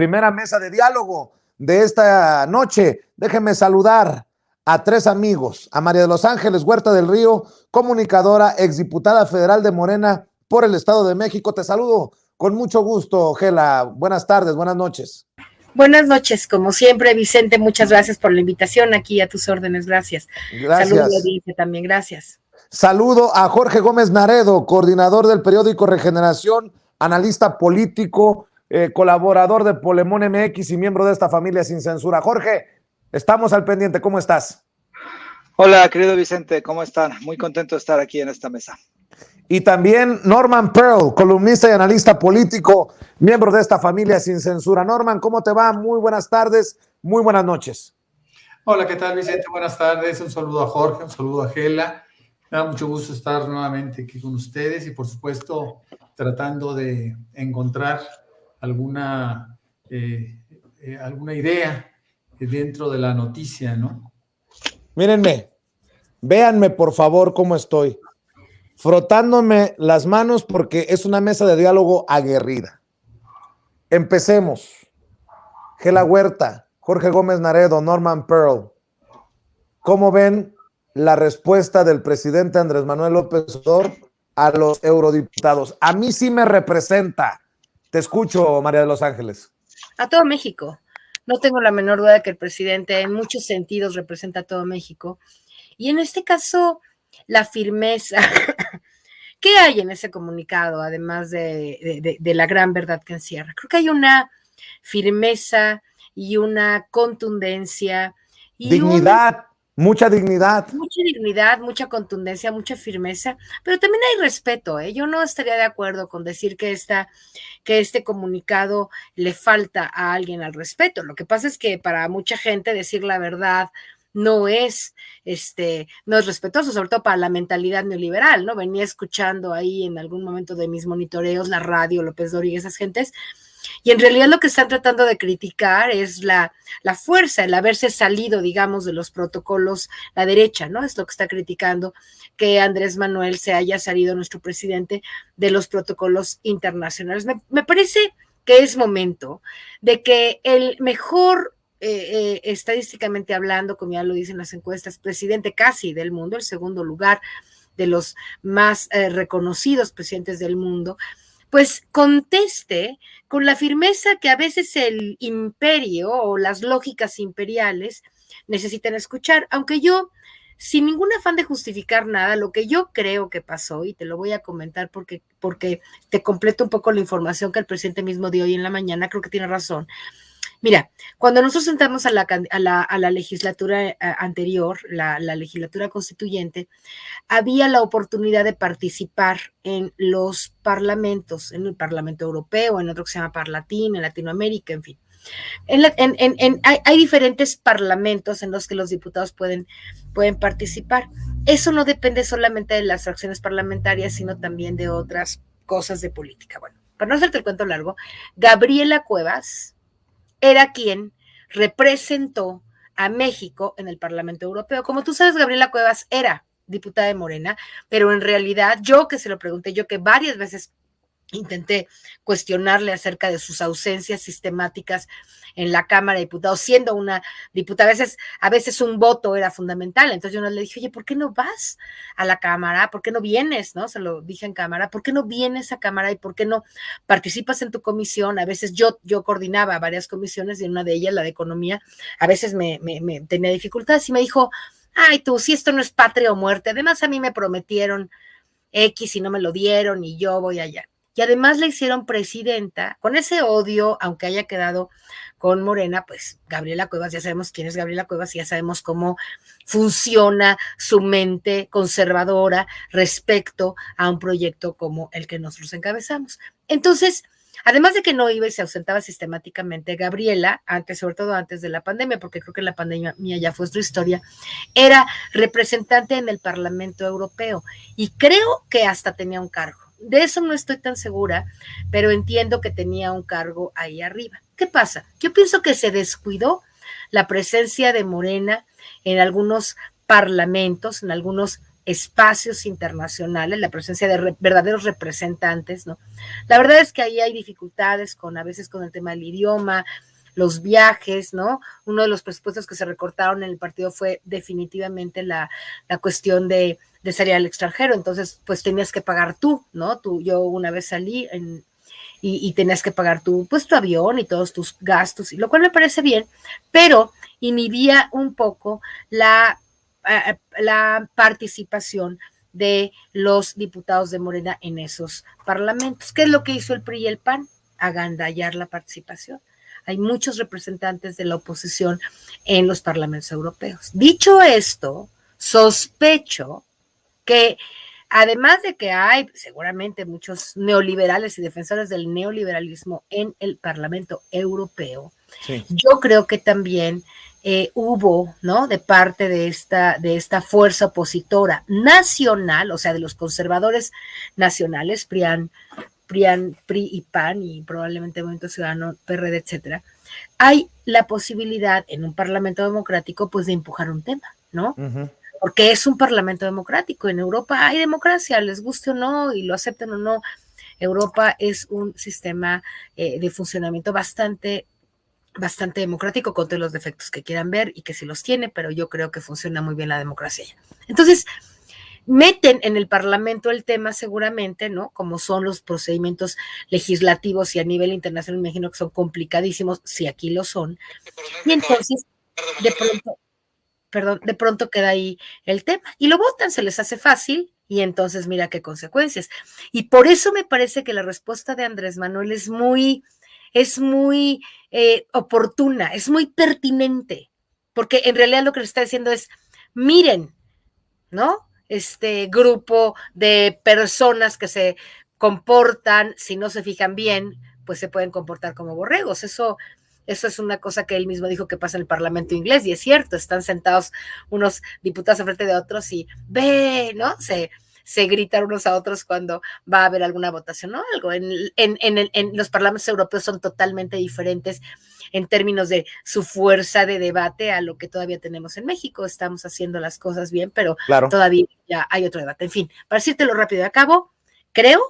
primera mesa de diálogo de esta noche. Déjenme saludar a tres amigos: a María de los Ángeles Huerta del Río, comunicadora, exdiputada federal de Morena por el Estado de México. Te saludo con mucho gusto, Gela. Buenas tardes, buenas noches. Buenas noches, como siempre, Vicente, muchas gracias por la invitación, aquí a tus órdenes, gracias. Gracias. Saludos a la audiencia también, gracias. Saludo a Jorge Gómez Naredo, coordinador del periódico Regeneración, analista político, colaborador de Polemón MX y miembro de esta familia sin censura. Jorge, estamos al pendiente, ¿cómo estás? Hola, querido Vicente, ¿cómo están? Muy contento de estar aquí en esta mesa. Y también Norman Pearl, columnista y analista político, miembro de esta familia sin censura. Norman, ¿cómo te va? Muy buenas tardes, muy buenas noches. Hola, ¿qué tal, Vicente? Buenas tardes, un saludo a Jorge, un saludo a Gela. Me da mucho gusto estar nuevamente aquí con ustedes y, por supuesto, tratando de encontrar alguna idea dentro de la noticia, ¿no? Mírenme, véanme por favor cómo estoy. Frotándome las manos porque es una mesa de diálogo aguerrida. Empecemos. Gela Huerta, Jorge Gómez Naredo, Norman Pearl. ¿Cómo ven la respuesta del presidente Andrés Manuel López Obrador a los eurodiputados? A mí sí me representa. Te escucho, María de los Ángeles. A todo México. No tengo la menor duda de que el presidente en muchos sentidos representa a todo México. Y en este caso, la firmeza. ¿Qué hay en ese comunicado, además de la gran verdad que encierra? Creo que hay una firmeza y una contundencia. Y dignidad, mucha dignidad. Mucha dignidad, mucha contundencia, mucha firmeza, pero también hay respeto, ¿eh? Yo no estaría de acuerdo con decir que este comunicado le falta a alguien al respeto. Lo que pasa es que para mucha gente decir la verdad no es respetuoso, sobre todo para la mentalidad neoliberal, ¿no? Venía escuchando ahí en algún momento de mis monitoreos la radio, López Dóriga y esas gentes, y en realidad lo que están tratando de criticar es la fuerza, el haberse salido, digamos, de los protocolos, la derecha, ¿no? Es lo que está criticando, que Andrés Manuel se haya salido, nuestro presidente, de los protocolos internacionales. Me parece que es momento de que el mejor, estadísticamente hablando, como ya lo dicen las encuestas, presidente casi del mundo, el segundo lugar de los más reconocidos presidentes del mundo, pues conteste con la firmeza que a veces el imperio o las lógicas imperiales necesitan escuchar, aunque yo, sin ningún afán de justificar nada, lo que yo creo que pasó, y te lo voy a comentar porque te completo un poco la información que el presidente mismo dio hoy en la mañana, creo que tiene razón. Mira, cuando nosotros entramos a la legislatura anterior, la legislatura constituyente, había la oportunidad de participar en los parlamentos, en el Parlamento Europeo, en otro que se llama Parlatín, en Latinoamérica, en fin. Hay diferentes parlamentos en los que los diputados pueden participar. Eso no depende solamente de las fracciones parlamentarias, sino también de otras cosas de política. Bueno, para no hacerte el cuento largo, Gabriela Cuevas era quien representó a México en el Parlamento Europeo. Como tú sabes, Gabriela Cuevas era diputada de Morena, pero en realidad yo que se lo pregunté, yo que varias veces intenté cuestionarle acerca de sus ausencias sistemáticas en la Cámara de Diputados, siendo una diputada, a veces un voto era fundamental. Entonces yo no le dije, oye, ¿por qué no vas a la Cámara? ¿Por qué no vienes? ¿No? Se lo dije en Cámara, ¿por qué no vienes a Cámara y por qué no participas en tu comisión? A veces yo coordinaba varias comisiones y en una de ellas, la de Economía, a veces me tenía dificultades y me dijo, ay, tú, si esto no es patria o muerte, además a mí me prometieron X y no me lo dieron y yo voy allá. Y además la hicieron presidenta, con ese odio, aunque haya quedado con Morena, pues Gabriela Cuevas, ya sabemos quién es Gabriela Cuevas y ya sabemos cómo funciona su mente conservadora respecto a un proyecto como el que nosotros encabezamos. Entonces, además de que no iba y se ausentaba sistemáticamente, Gabriela, sobre todo antes de la pandemia, porque creo que la pandemia ya fue otra historia, era representante en el Parlamento Europeo y creo que hasta tenía un cargo. De eso no estoy tan segura, pero entiendo que tenía un cargo ahí arriba. ¿Qué pasa? Yo pienso que se descuidó la presencia de Morena en algunos parlamentos, en algunos espacios internacionales, la presencia de verdaderos representantes, ¿no? La verdad es que ahí hay dificultades a veces con el tema del idioma, los viajes, ¿no? Uno de los presupuestos que se recortaron en el partido fue definitivamente la cuestión de salir al extranjero, entonces pues tenías que pagar tú, ¿no? Yo una vez salí y tenías que pagar tu avión y todos tus gastos, lo cual me parece bien, pero inhibía un poco la participación de los diputados de Morena en esos parlamentos. ¿Qué es lo que hizo el PRI y el PAN? Agandallar la participación. Hay muchos representantes de la oposición en los parlamentos europeos. Dicho esto, sospecho que además de que hay seguramente muchos neoliberales y defensores del neoliberalismo en el Parlamento Europeo, sí, yo creo que también hubo, ¿no?, de parte de esta fuerza opositora nacional, o sea, de los conservadores nacionales, PRI y PAN y probablemente Movimiento Ciudadano, PRD, etcétera, hay la posibilidad en un parlamento democrático pues de empujar un tema, ¿no? Porque es un parlamento democrático. En Europa hay democracia, les guste o no y lo acepten o no. Europa es un sistema de funcionamiento bastante democrático, con todos los defectos que quieran ver y que sí los tiene, pero yo creo que funciona muy bien la democracia. Entonces, meten en el Parlamento el tema seguramente, ¿no? Como son los procedimientos legislativos y a nivel internacional me imagino que son complicadísimos, si aquí lo son. Y entonces, de pronto queda ahí el tema y lo votan, se les hace fácil y entonces mira qué consecuencias. Y por eso me parece que la respuesta de Andrés Manuel es muy oportuna, es muy pertinente, porque en realidad lo que le está diciendo es, miren, ¿no?, este grupo de personas que se comportan, si no se fijan bien, pues se pueden comportar como borregos. Eso es una cosa que él mismo dijo que pasa en el Parlamento inglés, y es cierto, están sentados unos diputados enfrente de otros y ¿no? Se gritan unos a otros cuando va a haber alguna votación o algo. En los parlamentos europeos son totalmente diferentes en términos de su fuerza de debate a lo que todavía tenemos en México. Estamos haciendo las cosas bien, pero claro, todavía ya hay otro debate. En fin, para decírtelo rápido de acabo, creo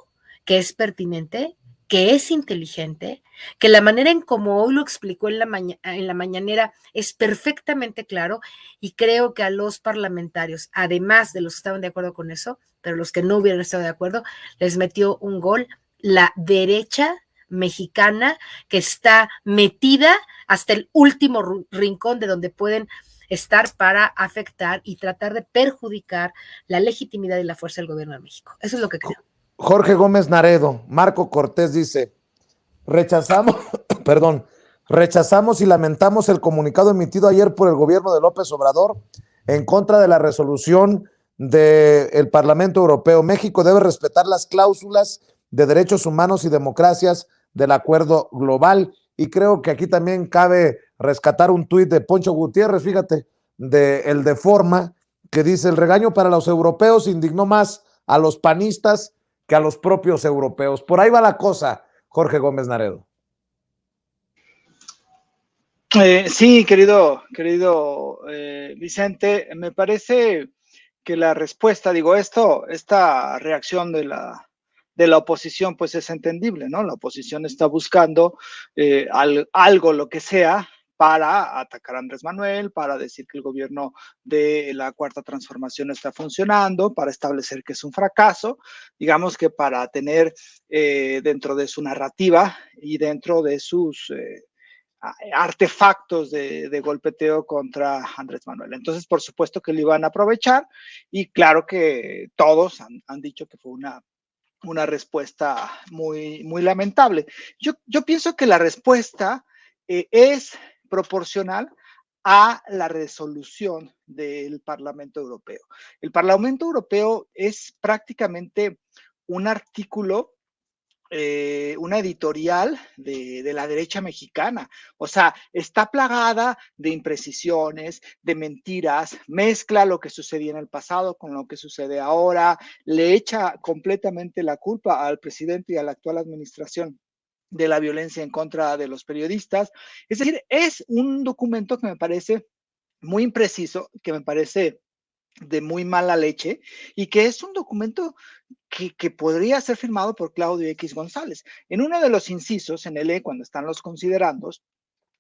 que es pertinente, que es inteligente, que la manera en como hoy lo explicó en la mañanera es perfectamente claro, y creo que a los parlamentarios, además de los que estaban de acuerdo con eso, pero los que no hubieran estado de acuerdo, les metió un gol la derecha mexicana, que está metida hasta el último rincón de donde pueden estar para afectar y tratar de perjudicar la legitimidad y la fuerza del gobierno de México. Eso es lo que creo. Jorge Gómez Naredo, Marco Cortés dice, rechazamos y lamentamos el comunicado emitido ayer por el gobierno de López Obrador en contra de la resolución del Parlamento Europeo. México debe respetar las cláusulas de derechos humanos y democracias del acuerdo global. Y creo que aquí también cabe rescatar un tuit de Poncho Gutiérrez, fíjate, el de Forma, que dice, el regaño para los europeos indignó más a los panistas que a los propios europeos. Por ahí va la cosa, Jorge Gómez Naredo. Sí, querido Vicente, me parece que la respuesta, esta reacción de la oposición, pues es entendible, ¿no? La oposición está buscando algo, lo que sea, para atacar a Andrés Manuel, para decir que el gobierno de la Cuarta Transformación no está funcionando, para establecer que es un fracaso, digamos que para tener dentro de su narrativa y dentro de sus artefactos de golpeteo contra Andrés Manuel. Entonces, por supuesto que lo iban a aprovechar, y claro que todos han dicho que fue una respuesta muy, muy lamentable. Yo pienso que la respuesta es proporcional a la resolución del Parlamento Europeo. El Parlamento Europeo es prácticamente un artículo, una editorial de la derecha mexicana. O sea, está plagada de imprecisiones, de mentiras, mezcla lo que sucedía en el pasado con lo que sucede ahora, le echa completamente la culpa al presidente y a la actual administración de la violencia en contra de los periodistas. Es decir, es un documento que me parece muy impreciso, que me parece de muy mala leche y que es un documento que podría ser firmado por Claudio X González. En uno de los incisos, en el E, cuando están los considerandos,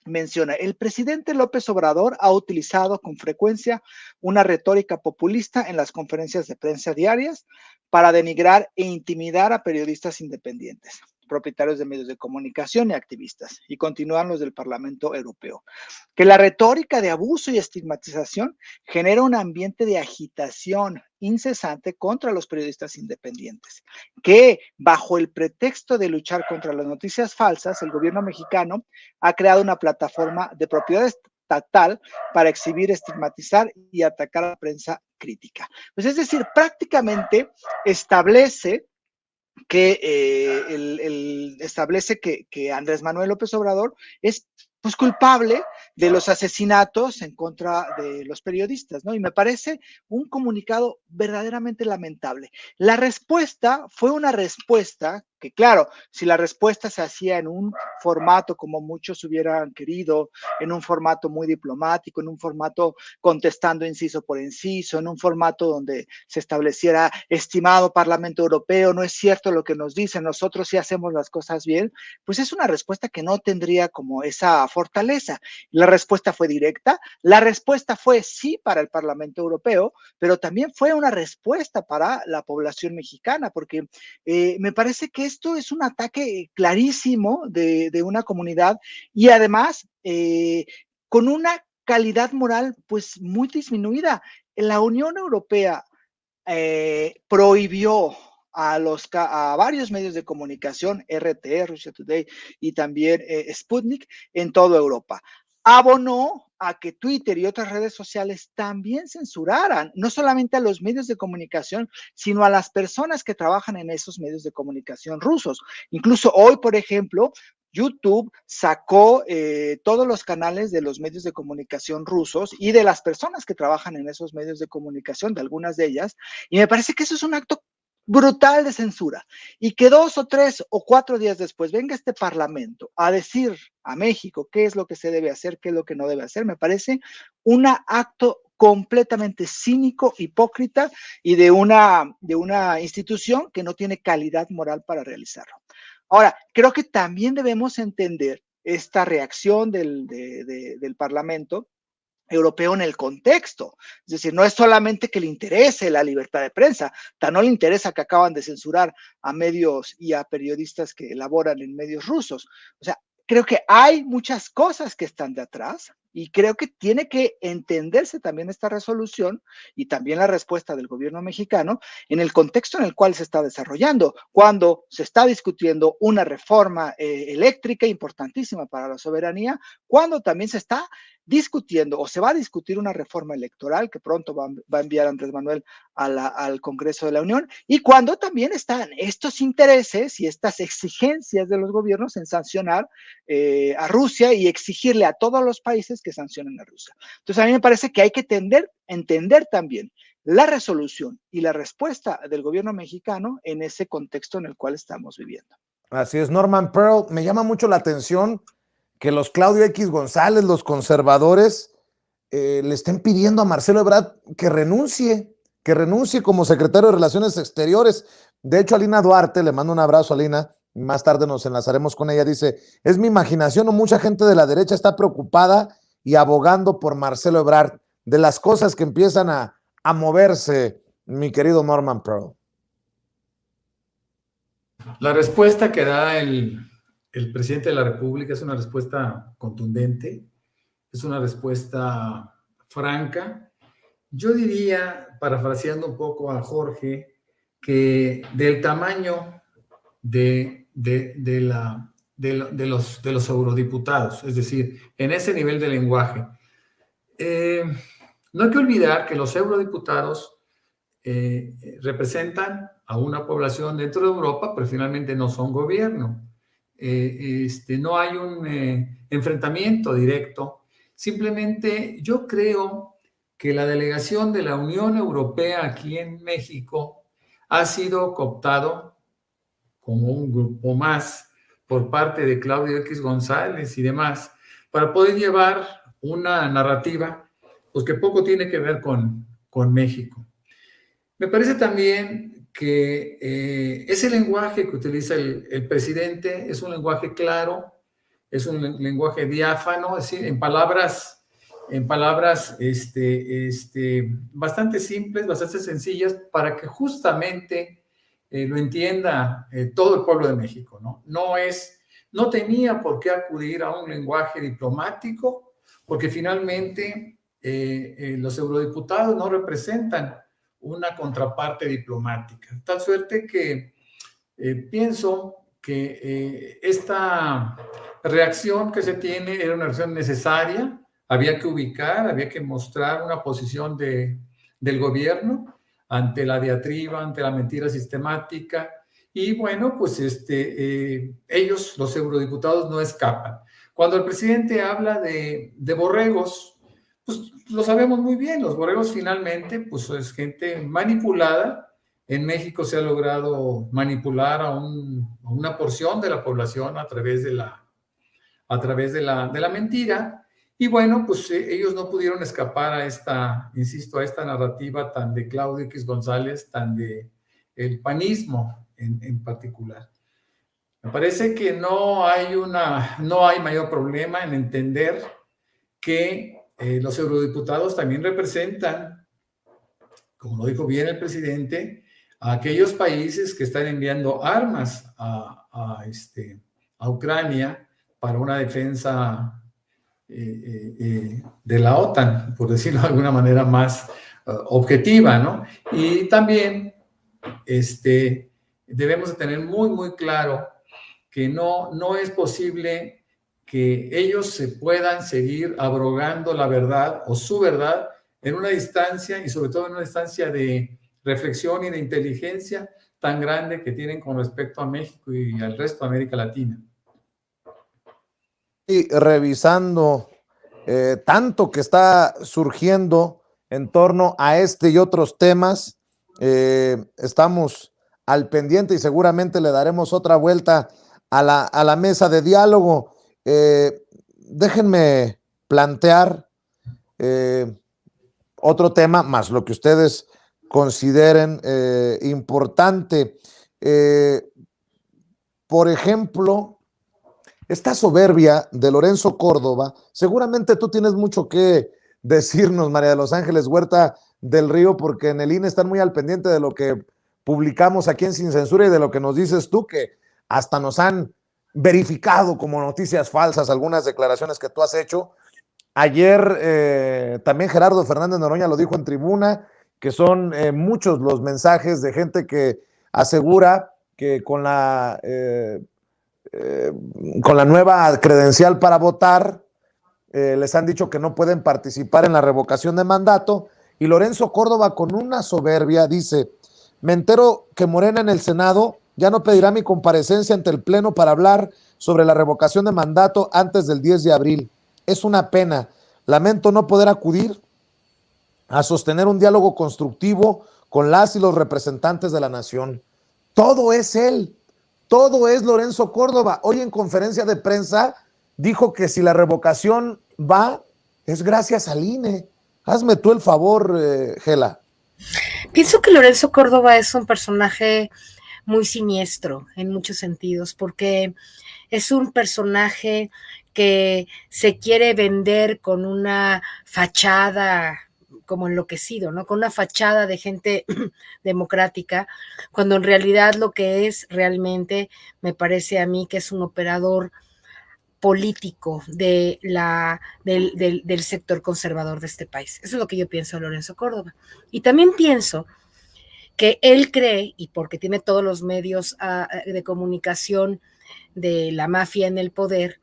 menciona, el presidente López Obrador ha utilizado con frecuencia una retórica populista en las conferencias de prensa diarias para denigrar e intimidar a periodistas independientes, propietarios de medios de comunicación y activistas, y continúan los del Parlamento Europeo. Que la retórica de abuso y estigmatización genera un ambiente de agitación incesante contra los periodistas independientes, que bajo el pretexto de luchar contra las noticias falsas, el gobierno mexicano ha creado una plataforma de propiedad estatal para exhibir, estigmatizar y atacar a la prensa crítica. Pues es decir, prácticamente establece que Andrés Manuel López Obrador es pues culpable de los asesinatos en contra de los periodistas, ¿no? Y me parece un comunicado verdaderamente lamentable. La respuesta fue una respuesta que, claro, si la respuesta se hacía en un formato como muchos hubieran querido, en un formato muy diplomático, en un formato contestando inciso por inciso, en un formato donde se estableciera, estimado Parlamento Europeo, no es cierto lo que nos dicen, nosotros sí hacemos las cosas bien, pues es una respuesta que no tendría como esa fortaleza. La respuesta fue directa, la respuesta fue sí para el Parlamento Europeo, pero también fue una respuesta para la población mexicana, porque me parece que esto es un ataque clarísimo de una comunidad y además con una calidad moral pues muy disminuida. La Unión Europea prohibió a varios medios de comunicación, RT, Russia Today y también Sputnik en toda Europa. Abonó a que Twitter y otras redes sociales también censuraran, no solamente a los medios de comunicación, sino a las personas que trabajan en esos medios de comunicación rusos. Incluso hoy, por ejemplo, YouTube sacó todos los canales de los medios de comunicación rusos y de las personas que trabajan en esos medios de comunicación, de algunas de ellas, y me parece que eso es un acto brutal de censura, y que 2 o 3 o 4 días después venga este Parlamento a decir a México qué es lo que se debe hacer, qué es lo que no debe hacer, me parece un acto completamente cínico, hipócrita y de una institución que no tiene calidad moral para realizarlo. Ahora, creo que también debemos entender esta reacción del Parlamento Europeo en el contexto. Es decir, no es solamente que le interese la libertad de prensa, no le interesa que acaban de censurar a medios y a periodistas que elaboran en medios rusos. O sea, creo que hay muchas cosas que están de atrás y creo que tiene que entenderse también esta resolución y también la respuesta del gobierno mexicano en el contexto en el cual se está desarrollando, cuando se está discutiendo una reforma eléctrica importantísima para la soberanía, cuando también se está discutiendo o se va a discutir una reforma electoral que pronto va a enviar Andrés Manuel al Congreso de la Unión, y cuando también están estos intereses y estas exigencias de los gobiernos en sancionar a Rusia y exigirle a todos los países que sancionen a Rusia. Entonces a mí me parece que hay que entender también la resolución y la respuesta del gobierno mexicano en ese contexto en el cual estamos viviendo. Así es, Norman Pearl, me llama mucho la atención que los Claudio X González, los conservadores, le estén pidiendo a Marcelo Ebrard que renuncie como secretario de Relaciones Exteriores. De hecho, Alina Duarte, le mando un abrazo a Alina, más tarde nos enlazaremos con ella, dice, es mi imaginación o mucha gente de la derecha está preocupada y abogando por Marcelo Ebrard, de las cosas que empiezan a moverse, mi querido Norman Pearl. La respuesta que da el presidente de la República es una respuesta contundente, es una respuesta franca. Yo diría, parafraseando un poco a Jorge, que del tamaño de los eurodiputados, es decir, en ese nivel de lenguaje, no hay que olvidar que los eurodiputados representan a una población dentro de Europa, pero finalmente no son gobierno. No hay un enfrentamiento directo. Simplemente yo creo que la delegación de la Unión Europea aquí en México ha sido cooptado como un grupo más por parte de Claudio X González y demás para poder llevar una narrativa pues que poco tiene que ver con con México. Me parece también que ese lenguaje que utiliza el presidente es un lenguaje claro, es un lenguaje diáfano, es decir, en palabras bastante simples, bastante sencillas, para que justamente lo entienda todo el pueblo de México, ¿no? No tenía por qué acudir a un lenguaje diplomático, porque finalmente los eurodiputados no representan una contraparte diplomática. Tal suerte que pienso que esta reacción que se tiene era una reacción necesaria, había que ubicar, había que mostrar una posición del gobierno ante la diatriba, ante la mentira sistemática, y bueno, pues ellos, los eurodiputados, no escapan. Cuando el presidente habla de borregos, pues lo sabemos muy bien, los borregos finalmente pues es gente manipulada. En México se ha logrado manipular a una porción de la población a través de la mentira, y bueno, pues ellos no pudieron escapar a esta narrativa tan de Claudio X González, tan de el panismo en particular. Me parece que no hay mayor problema en entender que los eurodiputados también representan, como lo dijo bien el presidente, a aquellos países que están enviando armas a Ucrania para una defensa de la OTAN, por decirlo de alguna manera más objetiva, ¿no? Y también debemos de tener muy, muy claro que no es posible que ellos se puedan seguir abrogando la verdad o su verdad en una distancia, y sobre todo en una distancia de reflexión y de inteligencia tan grande que tienen con respecto a México y al resto de América Latina. Y revisando tanto que está surgiendo en torno a este y otros temas, estamos al pendiente y seguramente le daremos otra vuelta a la mesa de diálogo. Déjenme plantear otro tema, más lo que ustedes consideren importante. Por ejemplo, esta soberbia de Lorenzo Córdoba, seguramente tú tienes mucho que decirnos, María de los Ángeles Huerta del Río, porque en el INE están muy al pendiente de lo que publicamos aquí en Sin Censura y de lo que nos dices tú, que hasta nos han verificado como noticias falsas algunas declaraciones que tú has hecho. Ayer también Gerardo Fernández Noroña lo dijo en tribuna, que son muchos los mensajes de gente que asegura que con la nueva credencial para votar les han dicho que no pueden participar en la revocación de mandato, y Lorenzo Córdoba con una soberbia dice: me entero que Morena en el Senado ya no pedirá mi comparecencia ante el Pleno para hablar sobre la revocación de mandato antes del 10 de abril. Es una pena. Lamento no poder acudir a sostener un diálogo constructivo con las y los representantes de la nación. Todo es él. Todo es Lorenzo Córdoba. Hoy en conferencia de prensa dijo que si la revocación va, es gracias al INE. Hazme tú el favor, Gela. Pienso que Lorenzo Córdoba es un personaje muy siniestro en muchos sentidos, porque es un personaje que se quiere vender con una fachada como enloquecido, ¿no? Con una fachada de gente democrática, cuando en realidad lo que es realmente, me parece a mí que es un operador político del sector conservador de este país. Eso es lo que yo pienso de Lorenzo Córdoba. Y también pienso que él cree, y porque tiene todos los medios de comunicación de la mafia en el poder,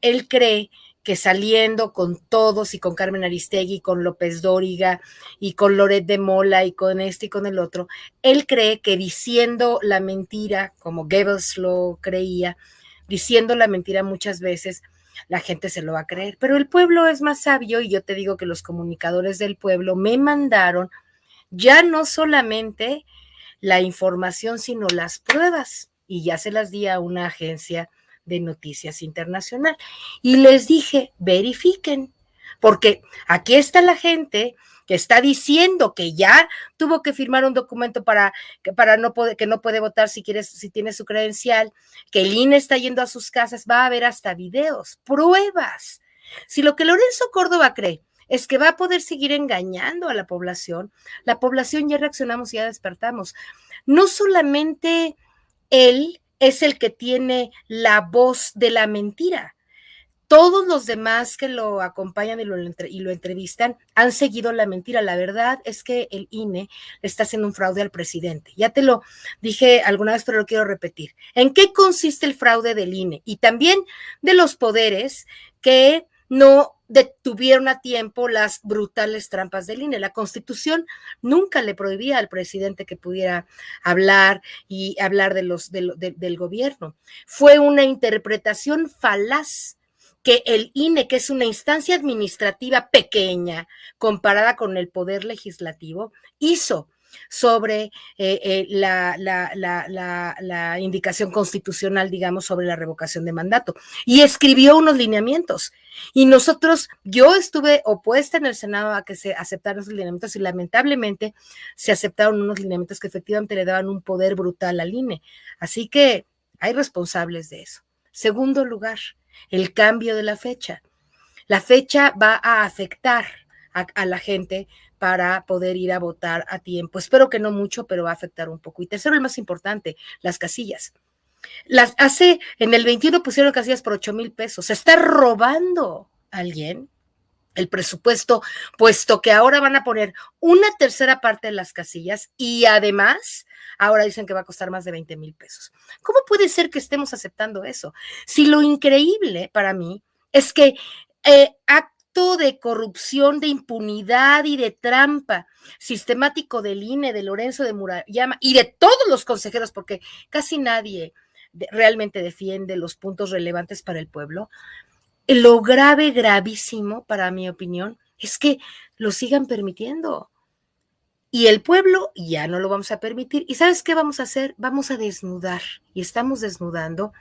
él cree que saliendo con todos y con Carmen Aristegui, con López Dóriga y con Loret de Mola y con este y con el otro, él cree que diciendo la mentira, como Goebbels lo creía, diciendo la mentira muchas veces, la gente se lo va a creer. Pero el pueblo es más sabio, y yo te digo que los comunicadores del pueblo me mandaron ya no solamente la información, sino las pruebas, y ya se las di a una agencia de noticias internacional. Y les dije, verifiquen, porque aquí está la gente que está diciendo que ya tuvo que firmar un documento que no puede votar si tiene su credencial, que el INE está yendo a sus casas, va a haber hasta videos, pruebas. Si lo que Lorenzo Córdoba cree es que va a poder seguir engañando a la población ya reaccionamos y ya despertamos. No solamente él es el que tiene la voz de la mentira. Todos los demás que lo acompañan y lo entrevistan han seguido la mentira. La verdad es que el INE le está haciendo un fraude al presidente. Ya te lo dije alguna vez, pero lo quiero repetir. ¿En qué consiste el fraude del INE? Y también de los poderes que no detuvieron a tiempo las brutales trampas del INE. La Constitución nunca le prohibía al presidente que pudiera hablar y hablar del gobierno. Fue una interpretación falaz que el INE, que es una instancia administrativa pequeña comparada con el poder legislativo, hizo sobre la indicación constitucional, digamos, sobre la revocación de mandato, y escribió unos lineamientos. Y yo estuve opuesta en el Senado a que se aceptaran esos lineamientos y lamentablemente se aceptaron unos lineamientos que efectivamente le daban un poder brutal al INE. Así que hay responsables de eso. Segundo lugar, el cambio de la fecha. La fecha va a afectar a la gente para poder ir a votar a tiempo. Espero que no mucho, pero va a afectar un poco. Y tercero, el más importante, las casillas. En el 21 pusieron casillas por 8,000 pesos. Se está robando alguien el presupuesto, puesto que ahora van a poner una tercera parte de las casillas y además ahora dicen que va a costar más de 20,000 pesos. ¿Cómo puede ser que estemos aceptando eso? Si lo increíble para mí es que acto de corrupción, de impunidad y de trampa sistemático del INE, de Lorenzo de Murayama y de todos los consejeros, porque casi nadie realmente defiende los puntos relevantes para el pueblo. Lo gravísimo, para mi opinión, es que lo sigan permitiendo. Y el pueblo ya no lo vamos a permitir. ¿Y sabes qué vamos a hacer? Vamos a desnudar, y estamos desnudando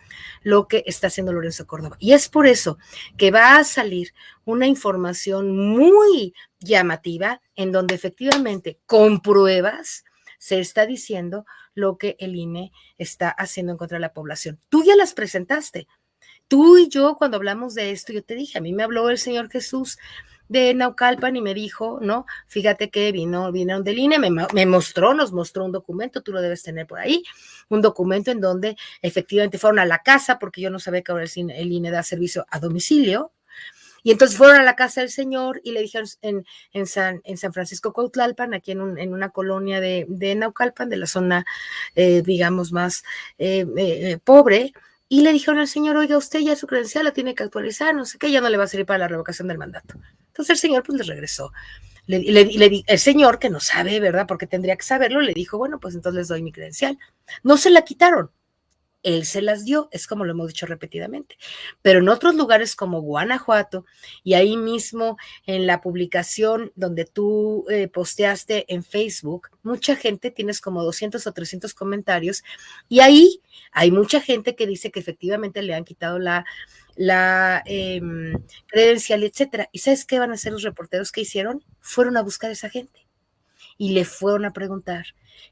lo que está haciendo Lorenzo Córdoba. Y es por eso que va a salir una información muy llamativa en donde efectivamente, con pruebas, se está diciendo lo que el INE está haciendo en contra de la población. Tú ya las presentaste. Tú y yo, cuando hablamos de esto, yo te dije, a mí me habló el Señor Jesús de Naucalpan y me dijo, no, fíjate que vinieron del INE, nos mostró un documento, tú lo debes tener por ahí, un documento en donde efectivamente fueron a la casa, porque yo no sabía que ahora el INE da servicio a domicilio, y entonces fueron a la casa del señor y le dijeron en San Francisco Cuautlalpan, aquí en una colonia de Naucalpan, de la zona, digamos, más pobre, y le dijeron al señor, oiga, usted ya su credencial la tiene que actualizar, no sé qué, ya no le va a servir para la revocación del mandato. Entonces el señor pues le regresó. El señor, que no sabe, ¿verdad? Porque tendría que saberlo, le dijo, bueno, pues entonces les doy mi credencial. No se la quitaron. Él se las dio, es como lo hemos dicho repetidamente. Pero en otros lugares como Guanajuato, y ahí mismo en la publicación donde tú posteaste en Facebook, mucha gente, tienes como 200 o 300 comentarios, y ahí hay mucha gente que dice que efectivamente le han quitado la credencial, etcétera. ¿Y sabes qué van a hacer los reporteros que hicieron? Fueron a buscar a esa gente y le fueron a preguntar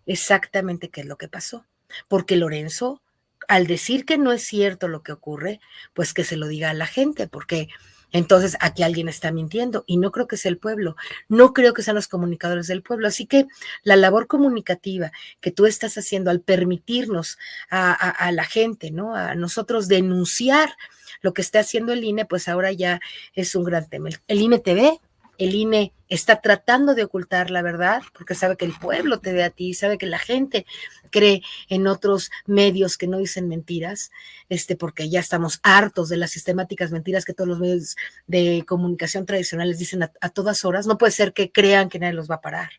exactamente qué es lo que pasó. Porque Lorenzo, al decir que no es cierto lo que ocurre, pues que se lo diga a la gente, porque entonces aquí alguien está mintiendo, y no creo que sea el pueblo, no creo que sean los comunicadores del pueblo. Así que la labor comunicativa que tú estás haciendo al permitirnos a la gente, ¿no? A nosotros denunciar lo que está haciendo el INE, pues ahora ya es un gran tema. El INE te ve, el INE está tratando de ocultar la verdad, porque sabe que el pueblo te ve a ti, sabe que la gente cree en otros medios que no dicen mentiras, porque ya estamos hartos de las sistemáticas mentiras que todos los medios de comunicación tradicionales dicen a todas horas. No puede ser que crean que nadie los va a parar.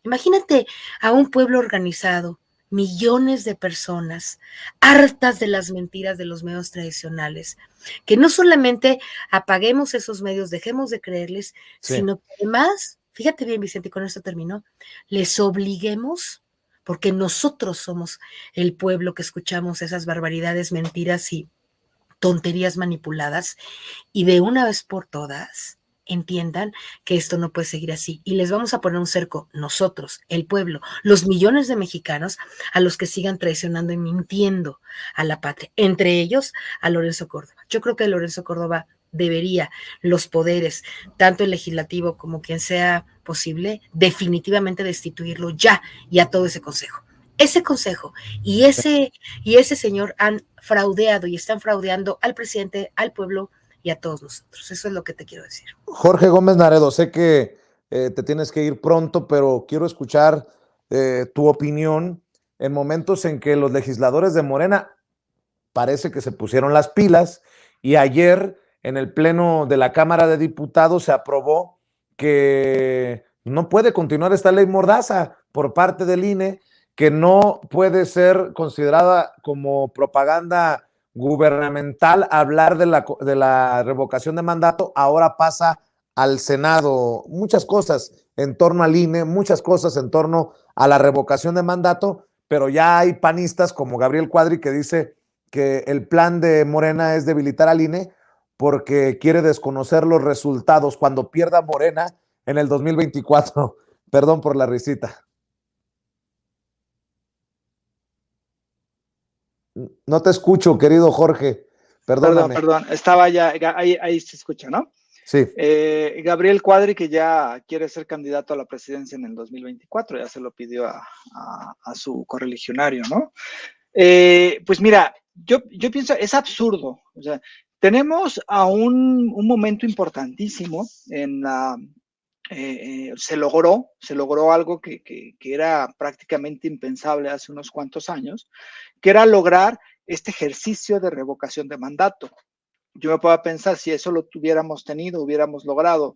Imagínate a un pueblo organizado, millones de personas hartas de las mentiras de los medios tradicionales, que no solamente apaguemos esos medios, dejemos de creerles, sí, sino que además, fíjate bien, Vicente, y con esto terminó, les obliguemos, porque nosotros somos el pueblo que escuchamos esas barbaridades, mentiras y tonterías manipuladas, y de una vez por todas entiendan que esto no puede seguir así y les vamos a poner un cerco, nosotros, el pueblo, los millones de mexicanos a los que sigan traicionando y mintiendo a la patria, entre ellos a Lorenzo Córdoba. Yo creo que Lorenzo Córdoba debería, los poderes, tanto el legislativo como quien sea posible, definitivamente destituirlo ya y a todo ese consejo. Ese consejo y ese señor han fraudeado y están fraudeando al presidente, al pueblo y a todos nosotros. Eso es lo que te quiero decir. Jorge Gómez Naredo, sé que te tienes que ir pronto, pero quiero escuchar tu opinión en momentos en que los legisladores de Morena parece que se pusieron las pilas y ayer en el pleno de la Cámara de Diputados se aprobó que no puede continuar esta ley mordaza por parte del INE, que no puede ser considerada como propaganda gubernamental hablar de la revocación de mandato. Ahora pasa al Senado. Muchas cosas en torno al INE, muchas cosas en torno a la revocación de mandato, pero ya hay panistas como Gabriel Cuadri que dice que el plan de Morena es debilitar al INE porque quiere desconocer los resultados cuando pierda Morena en el 2024. Perdón por la risita. No te escucho, querido Jorge. Perdóname. Perdón, estaba ya, ahí se escucha, ¿no? Sí. Gabriel Cuadri, que ya quiere ser candidato a la presidencia en el 2024, ya se lo pidió a su correligionario, ¿no? Pues mira, yo pienso, es absurdo, o sea, tenemos a un momento importantísimo en la... se logró algo que era prácticamente impensable hace unos cuantos años, que era lograr este ejercicio de revocación de mandato. Yo me puedo pensar, si eso lo hubiéramos logrado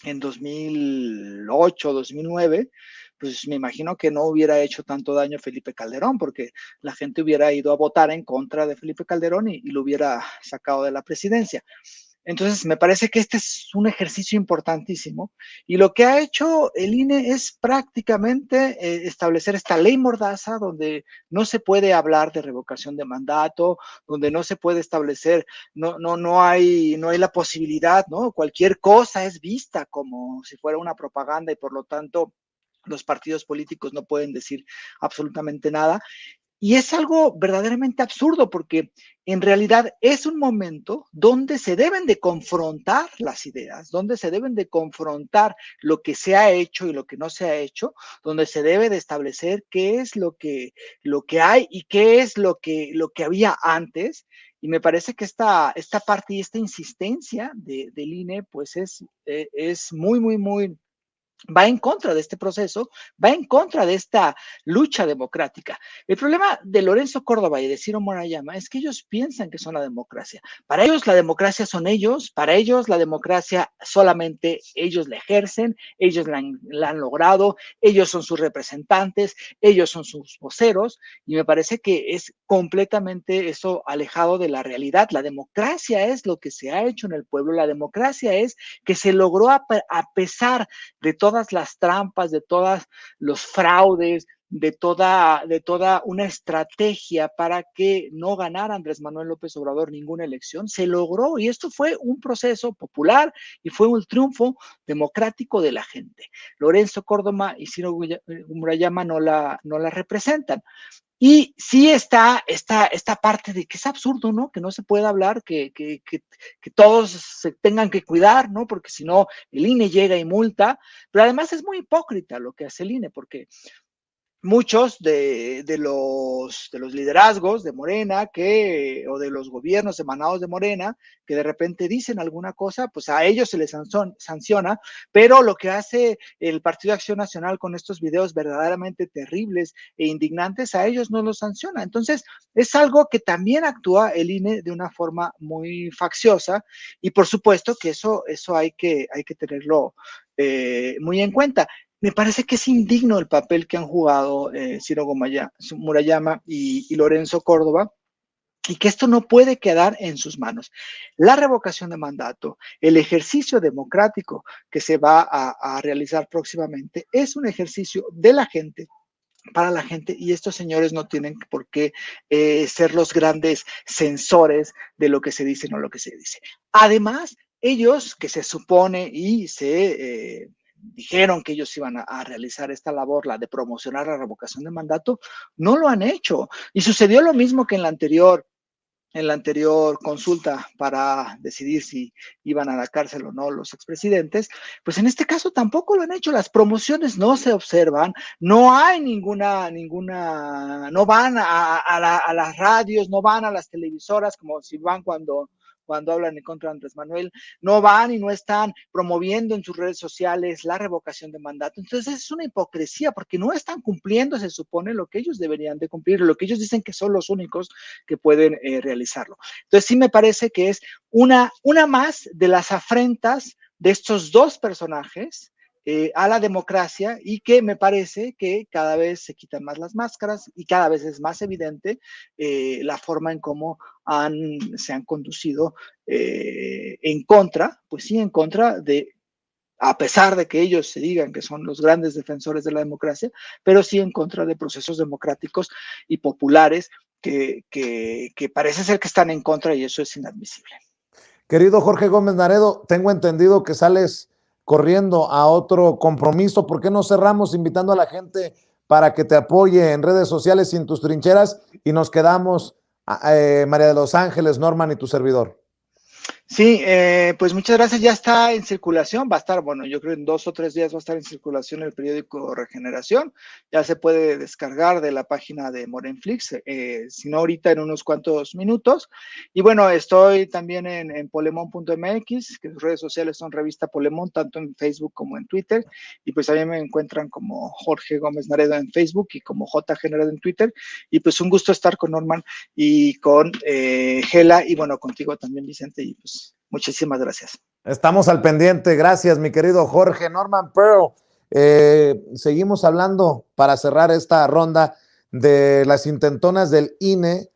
en 2008, 2009, pues me imagino que no hubiera hecho tanto daño Felipe Calderón, porque la gente hubiera ido a votar en contra de Felipe Calderón y lo hubiera sacado de la presidencia. Entonces, me parece que este es un ejercicio importantísimo y lo que ha hecho el INE es prácticamente establecer esta ley mordaza donde no se puede hablar de revocación de mandato, donde no se puede establecer, no hay la posibilidad, ¿no? Cualquier cosa es vista como si fuera una propaganda y por lo tanto los partidos políticos no pueden decir absolutamente nada. Y es algo verdaderamente absurdo porque en realidad es un momento donde se deben de confrontar las ideas, donde se deben de confrontar lo que se ha hecho y lo que no se ha hecho, donde se debe de establecer qué es lo que hay y qué es lo que había antes. Y me parece que esta parte y esta insistencia del INE pues es muy va en contra de este proceso, va en contra de esta lucha democrática. El problema de Lorenzo Córdoba y de Ciro Murayama es que ellos piensan que son la democracia. Para ellos la democracia son ellos, para ellos la democracia solamente ellos la ejercen, ellos la han logrado, ellos son sus representantes, ellos son sus voceros, y me parece que es completamente eso alejado de la realidad. La democracia es lo que se ha hecho en el pueblo, la democracia es que se logró a pesar de todas las trampas, de todos los fraudes, de toda una estrategia para que no ganara Andrés Manuel López Obrador ninguna elección, se logró y esto fue un proceso popular y fue un triunfo democrático de la gente. Lorenzo Córdoba y Ciro Murayama no la representan. Y sí está esta parte de que es absurdo, ¿no? Que no se puede hablar, que todos se tengan que cuidar, ¿no? Porque si no, el INE llega y multa. Pero además es muy hipócrita lo que hace el INE, porque muchos de los liderazgos de Morena o de los gobiernos emanados de Morena que de repente dicen alguna cosa, pues a ellos se les sanciona, pero lo que hace el Partido de Acción Nacional con estos videos verdaderamente terribles e indignantes, a ellos no los sanciona. Entonces, es algo que también actúa el INE de una forma muy facciosa y por supuesto que eso hay que tenerlo muy en cuenta. Me parece que es indigno el papel que han jugado Ciro Murayama y Lorenzo Córdoba, y que esto no puede quedar en sus manos. La revocación de mandato, el ejercicio democrático que se va a realizar próximamente, es un ejercicio de la gente, para la gente, y estos señores no tienen por qué ser los grandes censores de lo que se dice o no lo que se dice. Además, ellos que se supone y se dijeron que ellos iban a realizar esta labor, la de promocionar la revocación de mandato, no lo han hecho. Y sucedió lo mismo que en la anterior consulta para decidir si iban a la cárcel o no los expresidentes, pues en este caso tampoco lo han hecho. Las promociones no se observan, no hay no van a las radios, no van a las televisoras como si van cuando hablan en contra de Andrés Manuel, no van y no están promoviendo en sus redes sociales la revocación de mandato. Entonces es una hipocresía porque no están cumpliendo, se supone, lo que ellos deberían de cumplir, lo que ellos dicen que son los únicos que pueden realizarlo. Entonces sí me parece que es una más de las afrentas de estos dos personajes a la democracia, y que me parece que cada vez se quitan más las máscaras y cada vez es más evidente la forma en cómo se han conducido en contra, pues sí, en contra de, a pesar de que ellos se digan que son los grandes defensores de la democracia, pero sí en contra de procesos democráticos y populares que parece ser que están en contra, y eso es inadmisible. Querido Jorge Gómez Naredo, tengo entendido que sales corriendo a otro compromiso. ¿Por qué no cerramos invitando a la gente para que te apoye en redes sociales y en tus trincheras? Y nos quedamos, María de los Ángeles, Norman y tu servidor. Sí, pues muchas gracias. Ya está en circulación, va a estar, bueno, yo creo en 2 o 3 días va a estar en circulación el periódico Regeneración. Ya se puede descargar de la página de Morenflix, si no ahorita en unos cuantos minutos. Y bueno, estoy también en polemon.mx, que sus redes sociales son Revista Polemon, tanto en Facebook como en Twitter. Y pues también me encuentran como Jorge Gómez Naredo en Facebook y como JG Naredo en Twitter. Y pues un gusto estar con Norman y con Gela, y bueno, contigo también, Vicente, y pues muchísimas gracias. Estamos al pendiente. Gracias, mi querido Jorge. Norman Pearl, seguimos hablando para cerrar esta ronda de las intentonas del INE,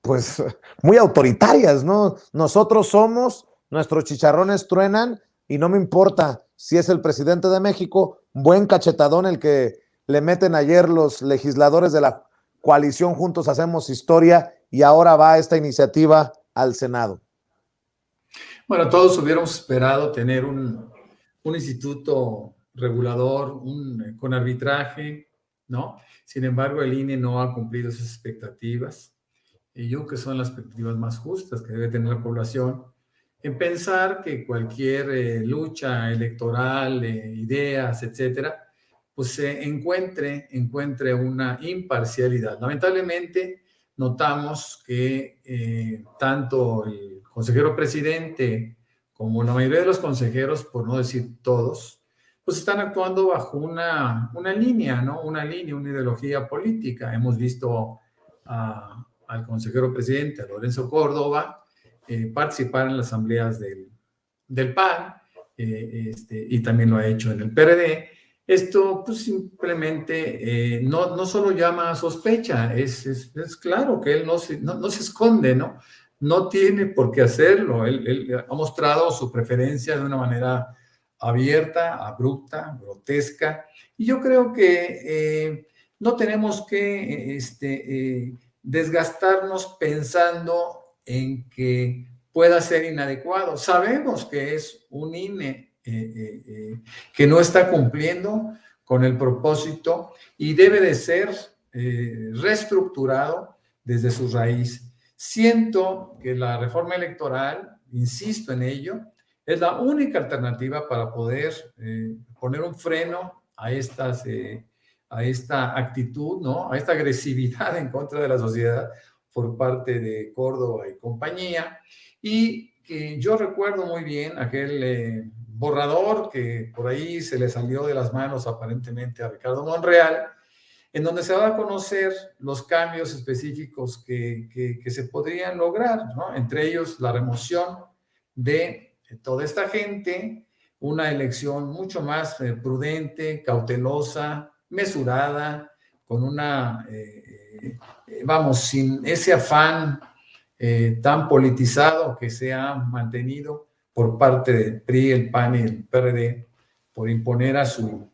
pues muy autoritarias, ¿no? Nosotros somos, nuestros chicharrones truenan y no me importa si es el presidente de México, buen cachetadón el que le meten ayer los legisladores de la coalición Juntos Hacemos Historia, y ahora va esta iniciativa al Senado. Bueno, todos hubiéramos esperado tener un instituto regulador con arbitraje, ¿no? Sin embargo, el INE no ha cumplido esas expectativas. Y yo creo que son las expectativas más justas que debe tener la población en pensar que cualquier lucha electoral, ideas, etcétera, pues se encuentre una imparcialidad. Lamentablemente, notamos que tanto el consejero presidente como la mayoría de los consejeros, por no decir todos, pues están actuando bajo una línea, ¿no? Una ideología política. Hemos visto al consejero presidente, a Lorenzo Córdoba, participar en las asambleas del PAN, y también lo ha hecho en el PRD. Esto pues simplemente no solo llama a sospecha, es claro que él no se esconde, ¿no? No tiene por qué hacerlo. Él ha mostrado su preferencia de una manera abierta, abrupta, grotesca, y yo creo que no tenemos que desgastarnos pensando en que pueda ser inadecuado. Sabemos que es un INE que no está cumpliendo con el propósito y debe de ser reestructurado desde su raíz. Siento que la reforma electoral, insisto en ello, es la única alternativa para poder poner un freno a esta actitud, ¿no? A esta agresividad en contra de la sociedad por parte de Córdoba y compañía. Y que yo recuerdo muy bien aquel borrador que por ahí se le salió de las manos aparentemente a Ricardo Monreal, en donde se va a conocer los cambios específicos que se podrían lograr, ¿no? Entre ellos la remoción de toda esta gente, una elección mucho más prudente, cautelosa, mesurada, con sin ese afán tan politizado que se ha mantenido por parte del PRI, el PAN y el PRD, por imponer a su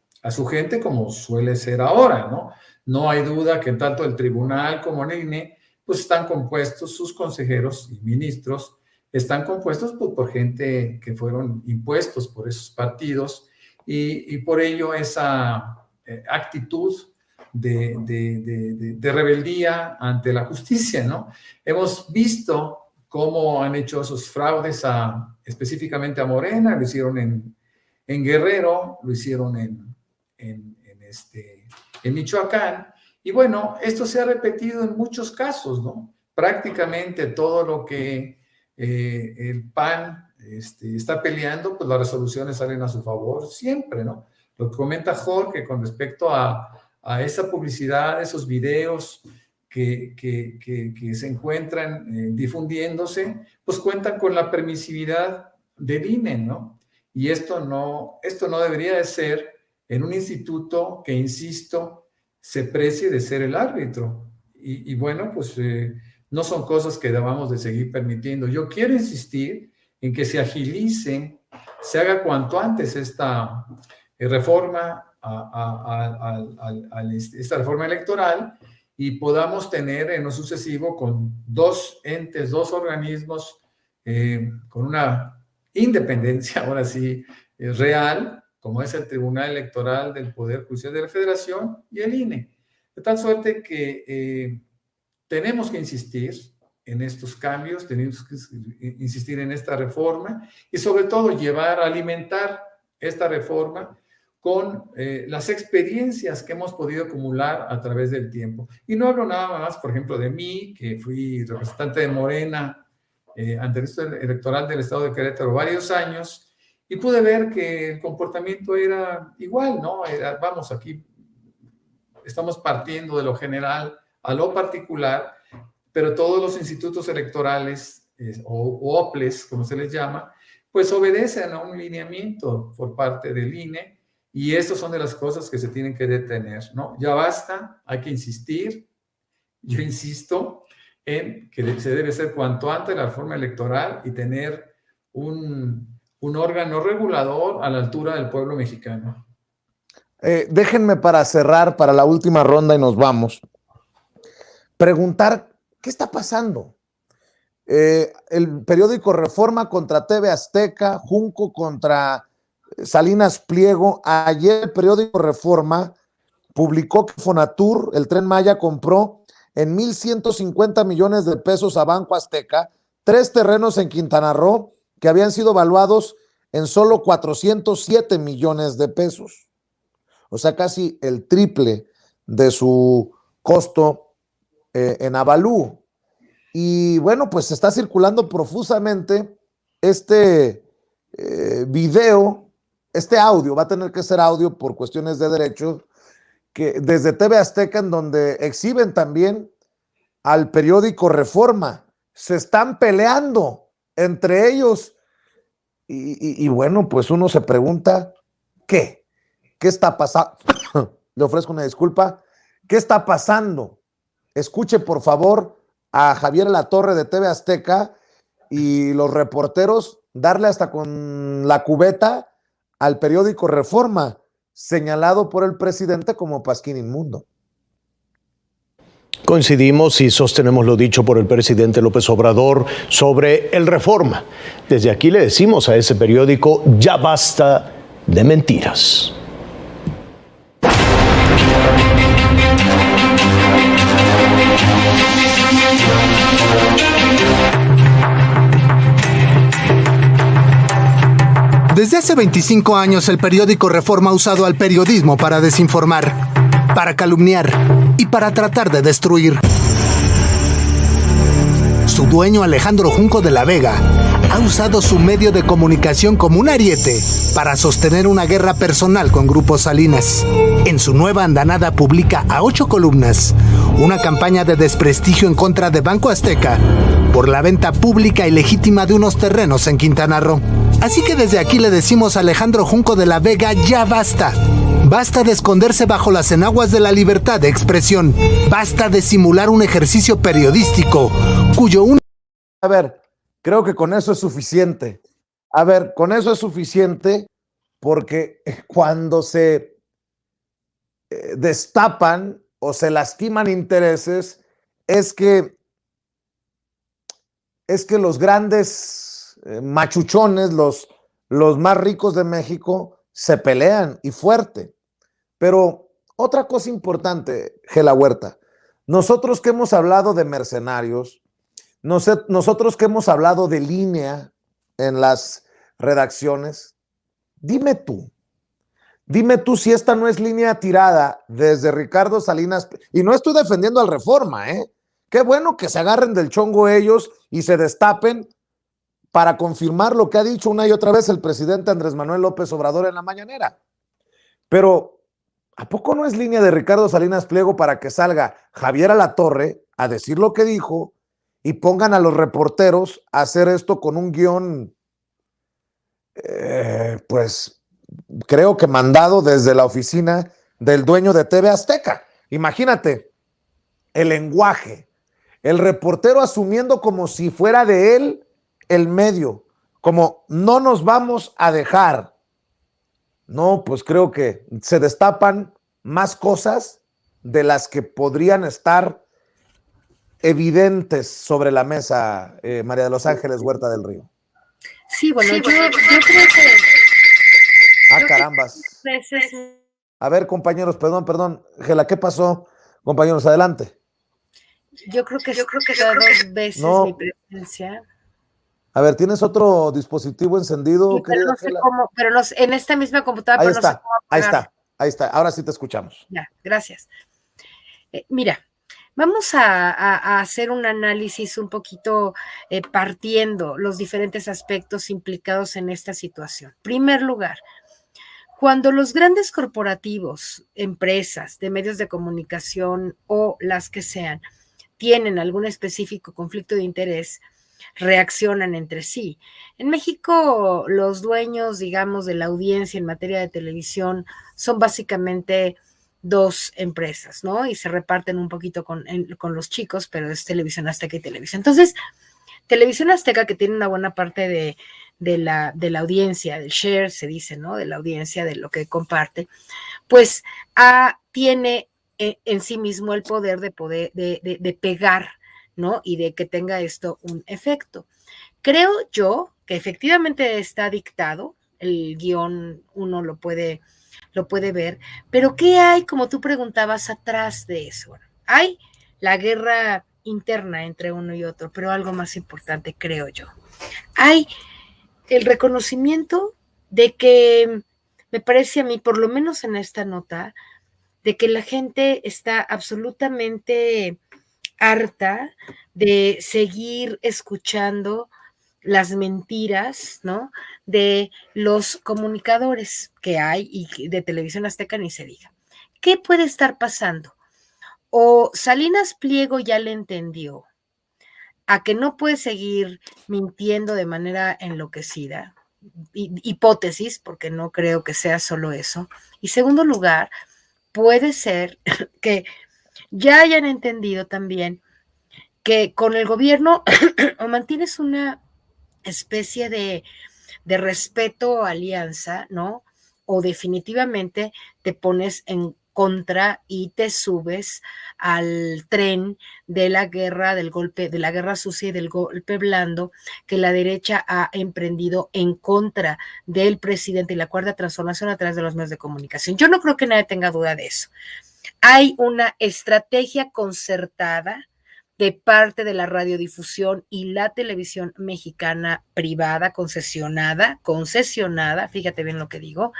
gente, como suele ser ahora, ¿no? No hay duda que tanto el tribunal como el INE pues están compuestos sus consejeros y ministros están compuestos pues, por gente que fueron impuestos por esos partidos y por ello esa actitud de rebeldía ante la justicia, ¿no? Hemos visto cómo han hecho esos fraudes específicamente a Morena, lo hicieron en Guerrero, lo hicieron en Michoacán, y bueno, esto se ha repetido en muchos casos, ¿no? Prácticamente todo lo que el PAN está peleando, pues las resoluciones salen a su favor siempre, ¿no? Lo que comenta Jorge con respecto a esa publicidad, esos videos que se encuentran difundiéndose, pues cuentan con la permisividad del INE, ¿no? Y esto no debería de ser en un instituto que, insisto, se precie de ser el árbitro. Y bueno, pues no son cosas que debamos de seguir permitiendo. Yo quiero insistir en que se agilice, se haga cuanto antes esta reforma esta reforma electoral y podamos tener en lo sucesivo con dos entes, dos organismos con una independencia, ahora sí, real, como es el Tribunal Electoral del Poder Judicial de la Federación y el INE. De tal suerte que tenemos que insistir en estos cambios, tenemos que insistir en esta reforma y sobre todo alimentar esta reforma con las experiencias que hemos podido acumular a través del tiempo. Y no hablo nada más, por ejemplo, de mí, que fui representante de Morena ante el Instituto Electoral del Estado de Querétaro varios años, y pude ver que el comportamiento era igual, ¿no? Vamos, aquí estamos partiendo de lo general a lo particular, pero todos los institutos electorales, o OPLES, como se les llama, pues obedecen a un lineamiento por parte del INE, y estas son de las cosas que se tienen que detener, ¿no? Ya basta, hay que insistir. Yo insisto en que se debe hacer cuanto antes la reforma electoral y tener un órgano regulador a la altura del pueblo mexicano. Déjenme para cerrar, para la última ronda y nos vamos, preguntar, ¿qué está pasando? El periódico Reforma contra TV Azteca, Junco contra Salinas Pliego. Ayer el periódico Reforma publicó que Fonatur, el Tren Maya, compró en 1,150 millones de pesos a Banco Azteca 3 terrenos en Quintana Roo que habían sido evaluados en solo 407 millones de pesos. O sea, casi el triple de su costo en avalúo. Y bueno, pues se está circulando profusamente este video, este audio, va a tener que ser audio por cuestiones de derecho, que desde TV Azteca, en donde exhiben también al periódico Reforma. Se están peleando entre ellos. Y bueno, pues uno se pregunta, ¿qué está pasando? Le ofrezco una disculpa. ¿Qué está pasando? Escuche, por favor, a Javier Latorre de TV Azteca y los reporteros darle hasta con la cubeta al periódico Reforma, señalado por el presidente como pasquín inmundo. Coincidimos y sostenemos lo dicho por el presidente López Obrador sobre el Reforma. Desde aquí le decimos a ese periódico, ya basta de mentiras. Desde hace 25 años el periódico Reforma ha usado al periodismo para desinformar, para calumniar y para tratar de destruir. Su dueño, Alejandro Junco de la Vega, ha usado su medio de comunicación como un ariete para sostener una guerra personal con Grupo Salinas. En su nueva andanada publica a 8 columnas una campaña de desprestigio en contra de Banco Azteca por la venta pública y legítima de unos terrenos en Quintana Roo. Así que desde aquí le decimos a Alejandro Junco de la Vega, ya basta. Basta de esconderse bajo las enaguas de la libertad de expresión. Basta de simular un ejercicio periodístico cuyo A ver, creo que con eso es suficiente. A ver, con eso es suficiente porque cuando se destapan o se lastiman intereses, es que es que los grandes machuchones, los más ricos de México, se pelean y fuerte. Pero otra cosa importante, Gela Huerta, nosotros que hemos hablado de mercenarios, nosotros que hemos hablado de línea en las redacciones, dime tú si esta no es línea tirada desde Ricardo Salinas, y no estoy defendiendo al Reforma, qué bueno que se agarren del chongo ellos y se destapen para confirmar lo que ha dicho una y otra vez el presidente Andrés Manuel López Obrador en la mañanera. Pero ¿a poco no es línea de Ricardo Salinas Pliego para que salga Javier Alatorre a decir lo que dijo y pongan a los reporteros a hacer esto con un guión, pues creo que mandado desde la oficina del dueño de TV Azteca? Imagínate el lenguaje, el reportero asumiendo como si fuera de él el medio, como no nos vamos a dejar. No, pues creo que se destapan más cosas de las que podrían estar evidentes sobre la mesa, María de los Ángeles Huerta del Río. Sí, bueno, yo creo que... Carambas. A ver, compañeros, perdón. Gela, ¿qué pasó? Compañeros, adelante. Yo creo que cada 2 veces no. Mi presencia. A ver, ¿tienes otro dispositivo encendido? Sí, pero no sé cómo, pero no, en esta misma computadora. Ahí pero está, no sé cómo apagar. ahí está. Ahora sí te escuchamos. Ya, gracias. Mira, vamos a hacer un análisis un poquito partiendo los diferentes aspectos implicados en esta situación. Primer lugar, cuando los grandes corporativos, empresas de medios de comunicación o las que sean, tienen algún específico conflicto de interés, reaccionan entre sí. En México, los dueños, digamos, de la audiencia en materia de televisión son básicamente 2 empresas, ¿no? Y se reparten un poquito con los chicos, pero es Televisión Azteca y Televisa. Entonces, Televisión Azteca, que tiene una buena parte de la audiencia, del share, se dice, ¿no? De la audiencia, de lo que comparte, pues tiene en sí mismo el poder de pegar, ¿no? Y de que tenga esto un efecto. Creo yo que efectivamente está dictado, el guión uno lo puede ver, pero ¿qué hay, como tú preguntabas, atrás de eso? Bueno, hay la guerra interna entre uno y otro, pero algo más importante, creo yo. Hay el reconocimiento de que, me parece a mí, por lo menos en esta nota, de que la gente está absolutamente harta de seguir escuchando las mentiras, ¿no? De los comunicadores que hay y de Televisión Azteca ni se diga. ¿Qué puede estar pasando? O Salinas Pliego ya le entendió a que no puede seguir mintiendo de manera enloquecida, hipótesis, porque no creo que sea solo eso. Y segundo lugar, puede ser que ya hayan entendido también que con el gobierno o mantienes una especie de respeto o alianza, ¿no? O definitivamente te pones en contra y te subes al tren de la guerra, del golpe, de la guerra sucia y del golpe blando que la derecha ha emprendido en contra del presidente y la cuarta transformación a través de los medios de comunicación. Yo no creo que nadie tenga duda de eso. Hay una estrategia concertada de parte de la radiodifusión y la televisión mexicana privada, concesionada, fíjate bien lo que digo,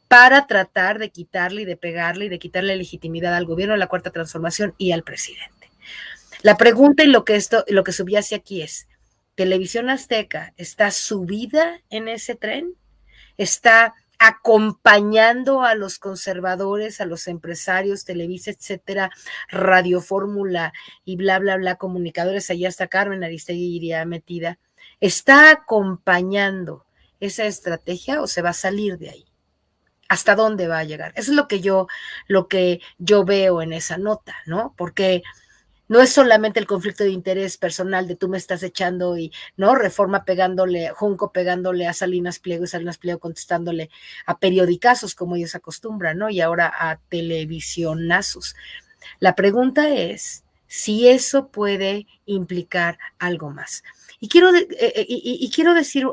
para tratar de quitarle y de pegarle y de quitarle legitimidad al gobierno de la Cuarta Transformación y al presidente. La pregunta y lo que subyace aquí es, ¿Televisión Azteca está subida en ese tren? ¿Está acompañando a los conservadores, a los empresarios, Televisa, etcétera, Radio Fórmula y bla, bla, bla, comunicadores, allá está Carmen Aristegui iría metida? ¿Está acompañando esa estrategia o se va a salir de ahí? ¿Hasta dónde va a llegar? Eso es lo que yo veo en esa nota, ¿no? Porque no es solamente el conflicto de interés personal de tú me estás echando y, ¿no? Reforma pegándole, Junco pegándole a Salinas Pliego y Salinas Pliego contestándole a periodicazos como ellos acostumbran, ¿no? Y ahora a televisionazos. La pregunta es si eso puede implicar algo más. Y quiero decir,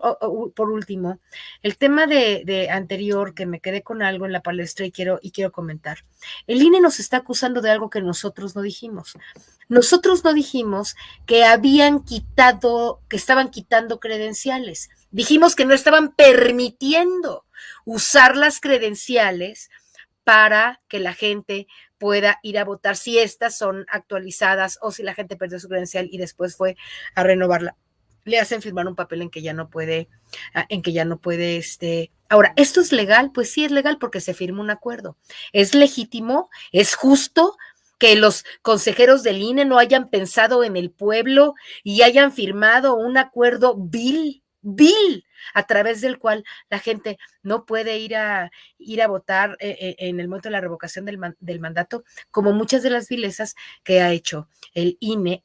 por último, el tema de anterior, que me quedé con algo en la palestra y quiero comentar. El INE nos está acusando de algo que nosotros no dijimos. Nosotros no dijimos que estaban quitando credenciales. Dijimos que no estaban permitiendo usar las credenciales para que la gente pueda ir a votar si estas son actualizadas o si la gente perdió su credencial y después fue a renovarla. Le hacen firmar un papel en que ya no puede, Ahora, ¿esto es legal? Pues sí es legal porque se firma un acuerdo. ¿Es legítimo? ¿Es justo que los consejeros del INE no hayan pensado en el pueblo y hayan firmado un acuerdo vil, a través del cual la gente no puede ir a votar en el momento de la revocación del mandato, como muchas de las vilezas que ha hecho el INE?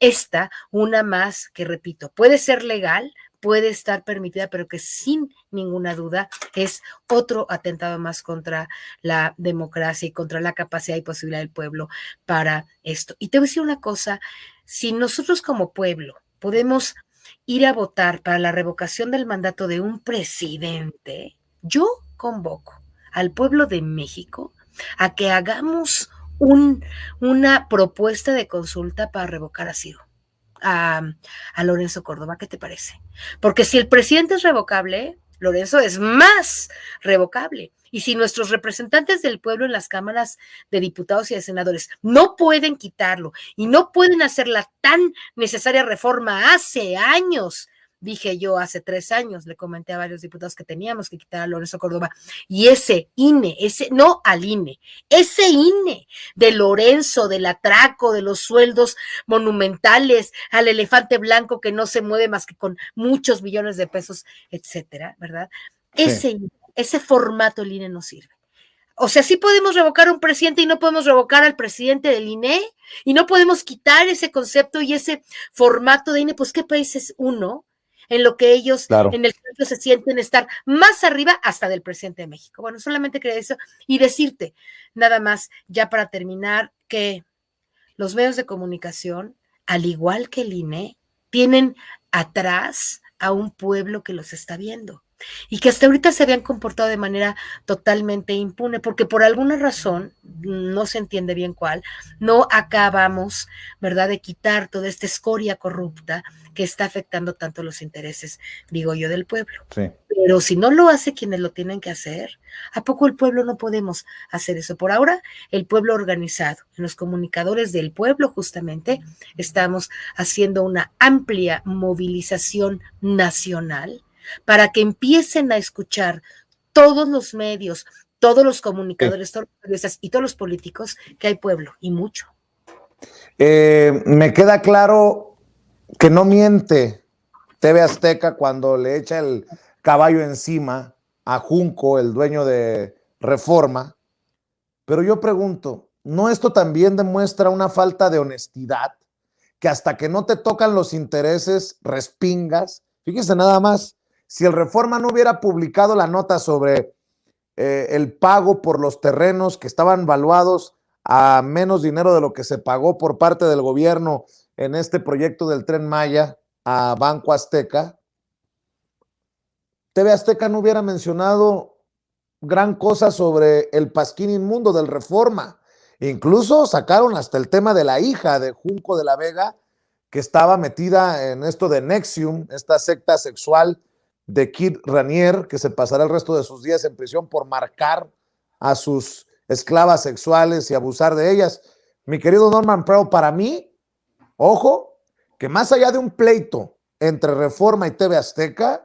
Una más que, repito, puede ser legal, puede estar permitida, pero que sin ninguna duda es otro atentado más contra la democracia y contra la capacidad y posibilidad del pueblo para esto. Y te voy a decir una cosa, si nosotros como pueblo podemos ir a votar para la revocación del mandato de un presidente, yo convoco al pueblo de México a que hagamos una propuesta de consulta para revocar a Ciro, a Lorenzo Córdoba. ¿Qué te parece? Porque si el presidente es revocable, Lorenzo es más revocable. Y si nuestros representantes del pueblo en las cámaras de diputados y de senadores no pueden quitarlo y no pueden hacer la tan necesaria reforma hace años, dije yo hace 3 años, le comenté a varios diputados que teníamos que quitar a Lorenzo Córdoba, y ese INE, no al INE, ese INE de Lorenzo, del atraco, de los sueldos monumentales, al elefante blanco que no se mueve más que con muchos millones de pesos, etcétera, ¿verdad? Sí. Ese formato el INE no sirve. O sea, sí podemos revocar a un presidente y no podemos revocar al presidente del INE, y no podemos quitar ese concepto y ese formato de INE. Pues, ¿qué país es uno en lo que ellos, claro, en el que ellos se sienten estar más arriba hasta del presidente de México? Bueno, solamente quería eso y decirte, nada más, ya para terminar, que los medios de comunicación, al igual que el INE, tienen atrás a un pueblo que los está viendo y que hasta ahorita se habían comportado de manera totalmente impune, porque por alguna razón, no se entiende bien cuál, no acabamos, ¿verdad?, de quitar toda esta escoria corrupta que está afectando tanto los intereses, digo yo, del pueblo. Sí. Pero si no lo hace quienes lo tienen que hacer, ¿a poco el pueblo no podemos hacer eso? Por ahora, el pueblo organizado, en los comunicadores del pueblo justamente, estamos haciendo una amplia movilización nacional para que empiecen a escuchar todos los medios, todos los comunicadores, todos los periodistas y todos los políticos, que hay pueblo, y mucho. Me queda claro que no miente TV Azteca cuando le echa el caballo encima a Junco, el dueño de Reforma, pero yo pregunto, ¿no esto también demuestra una falta de honestidad? Que hasta que no te tocan los intereses, respingas. Fíjense nada más, si el Reforma no hubiera publicado la nota sobre el pago por los terrenos que estaban valuados a menos dinero de lo que se pagó por parte del gobierno en este proyecto del Tren Maya a Banco Azteca, TV Azteca no hubiera mencionado gran cosa sobre el pasquín inmundo del Reforma. Incluso sacaron hasta el tema de la hija de Junco de la Vega, que estaba metida en esto de NXIVM, esta secta sexual de Kid Raniere, que se pasará el resto de sus días en prisión por marcar a sus esclavas sexuales y abusar de ellas. Mi querido Norman Pearl, para mí, ojo, que más allá de un pleito entre Reforma y TV Azteca,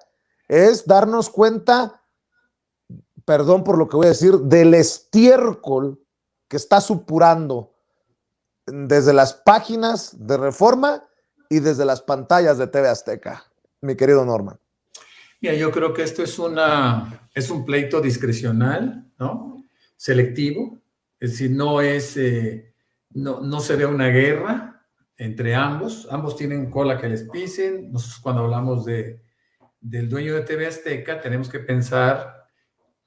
es darnos cuenta, perdón por lo que voy a decir, del estiércol que está supurando desde las páginas de Reforma y desde las pantallas de TV Azteca, mi querido Norman. Mira, yo creo que esto es un pleito discrecional, ¿no? Selectivo, es decir, no se ve una guerra entre ambos tienen cola que les pisen. Nosotros cuando hablamos del dueño de TV Azteca tenemos que pensar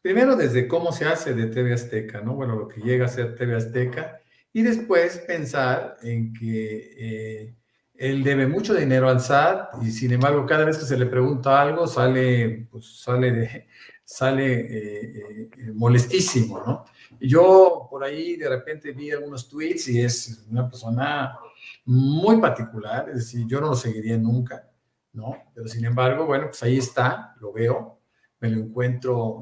primero desde cómo se hace de TV Azteca, ¿no? Bueno, lo que llega a ser TV Azteca, y después pensar en que Él debe mucho dinero al SAT y sin embargo cada vez que se le pregunta algo sale molestísimo, ¿no? Y yo por ahí de repente vi algunos tweets y es una persona muy particular, es decir, yo no lo seguiría nunca, ¿no? Pero sin embargo, bueno, pues ahí está, lo veo, me lo encuentro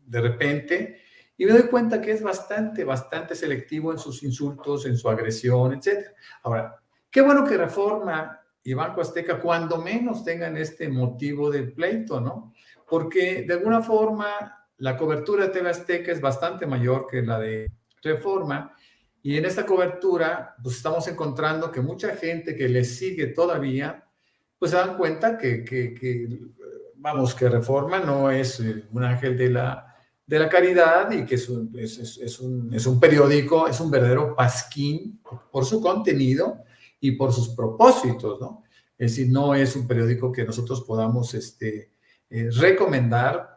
de repente y me doy cuenta que es bastante selectivo en sus insultos, en su agresión, etc. Ahora, qué bueno que Reforma y Banco Azteca cuando menos tengan este motivo de pleito, ¿no? Porque de alguna forma la cobertura de TV Azteca es bastante mayor que la de Reforma y en esta cobertura pues estamos encontrando que mucha gente que les sigue todavía pues se dan cuenta que Reforma no es un ángel de la caridad y que es un periódico, es un verdadero pasquín por su contenido y por sus propósitos, ¿no? Es decir, no es un periódico que nosotros podamos recomendar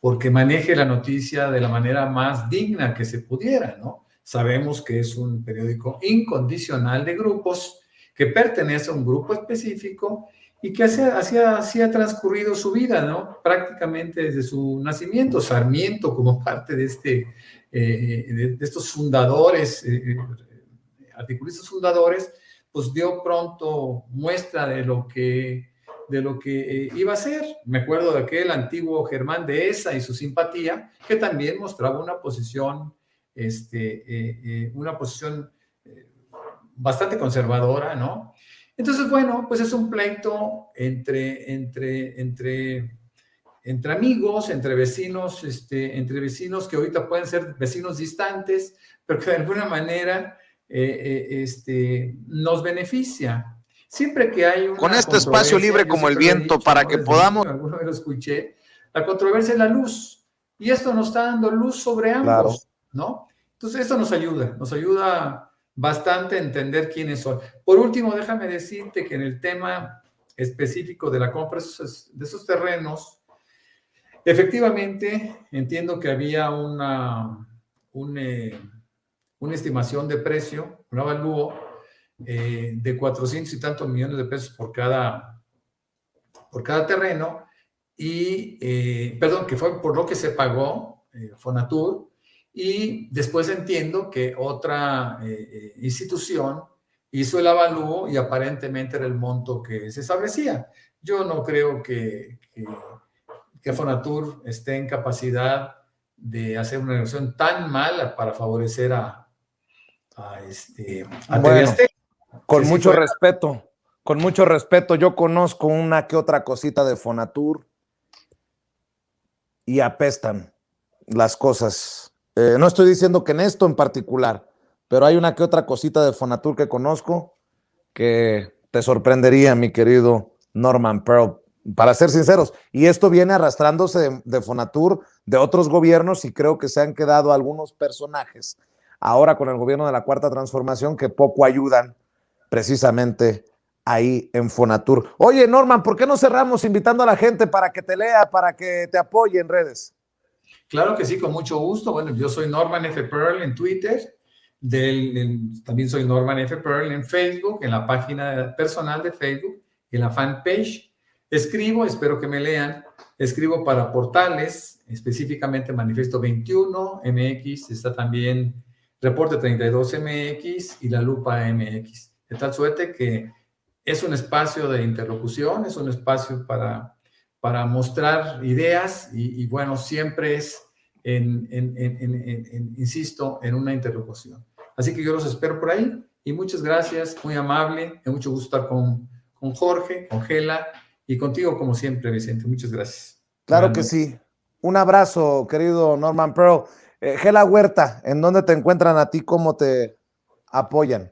porque maneje la noticia de la manera más digna que se pudiera, ¿no? Sabemos que es un periódico incondicional de grupos que pertenece a un grupo específico y que así ha transcurrido su vida, ¿no? Prácticamente desde su nacimiento. Sarmiento, como parte de estos fundadores, articulistas fundadores, pues dio pronto muestra de lo que iba a ser. Me acuerdo de aquel antiguo Germán Dehesa y su simpatía, que también mostraba una posición bastante conservadora, ¿no? Entonces, bueno, pues es un pleito entre amigos, entre vecinos que ahorita pueden ser vecinos distantes, pero que de alguna manera nos beneficia. Siempre que hay una con este espacio libre como el viento para que podamos... Alguno lo escuché, la controversia es la luz, y esto nos está dando luz sobre ambos, claro, ¿no? Entonces esto nos ayuda bastante a entender quiénes son. Por último, déjame decirte que en el tema específico de la compra de esos terrenos, efectivamente entiendo que había una estimación de precio, un avalúo de 400 y tantos millones de pesos por cada terreno, y perdón, que fue por lo que se pagó Fonatur, y después entiendo que otra institución hizo el avalúo y aparentemente era el monto que se establecía. Yo no creo que Fonatur esté en capacidad de hacer una negociación tan mala para favorecer a TV Azteca. Con mucho respeto, yo conozco una que otra cosita de Fonatur y apestan las cosas. No estoy diciendo que en esto en particular, pero hay una que otra cosita de Fonatur que conozco que te sorprendería, mi querido Norman Pearl, para ser sinceros. Y esto viene arrastrándose de Fonatur, de otros gobiernos, y creo que se han quedado algunos personajes ahora con el gobierno de la Cuarta Transformación que poco ayudan precisamente ahí en Fonatur. Oye, Norman, ¿por qué no cerramos invitando a la gente para que te lea, para que te apoye en redes? Claro que sí, con mucho gusto. Bueno, yo soy Norman F. Pearl en Twitter, también soy Norman F. Pearl en Facebook, en la página personal de Facebook, en la fanpage. Escribo, espero que me lean, escribo para portales, específicamente Manifiesto 21 MX, está también Reporte 32 MX y La Lupa MX. De tal suerte que es un espacio de interlocución, es un espacio para mostrar ideas y bueno, siempre es, insisto, en una interlocución. Así que yo los espero por ahí y muchas gracias, muy amable, me mucho gusto estar con Jorge, con Gela y contigo como siempre, Vicente. Muchas gracias. Claro que sí. Un abrazo, querido Norman Pearl. Gela Huerta, ¿en dónde te encuentran a ti? ¿Cómo te apoyan?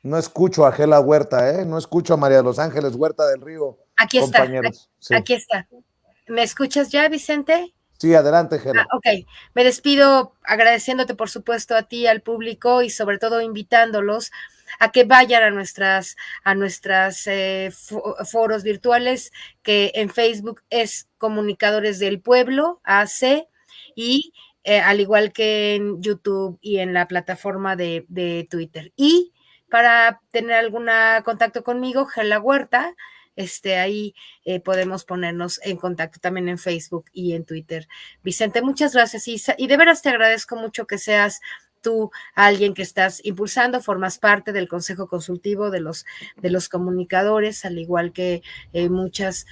No escucho a Gela Huerta, no escucho a María de los Ángeles Huerta del Río. Aquí está, aquí está. ¿Me escuchas ya, Vicente? Sí, adelante, Gela. Ok, me despido agradeciéndote, por supuesto, a ti, al público y sobre todo invitándolos a que vayan a nuestras foros virtuales, que en Facebook es Comunicadores del Pueblo, AC, y al igual que en YouTube y en la plataforma de Twitter. Y para tener algún contacto conmigo, Gela Huerta, ahí podemos ponernos en contacto también en Facebook y en Twitter. Vicente, muchas gracias y de veras te agradezco mucho que seas tú alguien que estás impulsando, formas parte del Consejo Consultivo de los comunicadores, al igual que muchas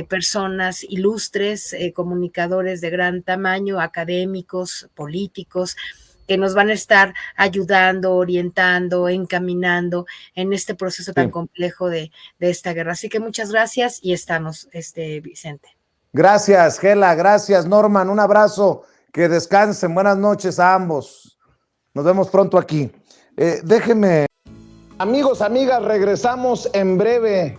personas ilustres, comunicadores de gran tamaño, académicos, políticos, que nos van a estar ayudando, orientando, encaminando en este proceso tan complejo de esta guerra. Así que muchas gracias y estamos, Vicente. Gracias, Gela, gracias, Norman, un abrazo, que descansen, buenas noches a ambos. Nos vemos pronto aquí. Déjenme, amigos, amigas, regresamos en breve,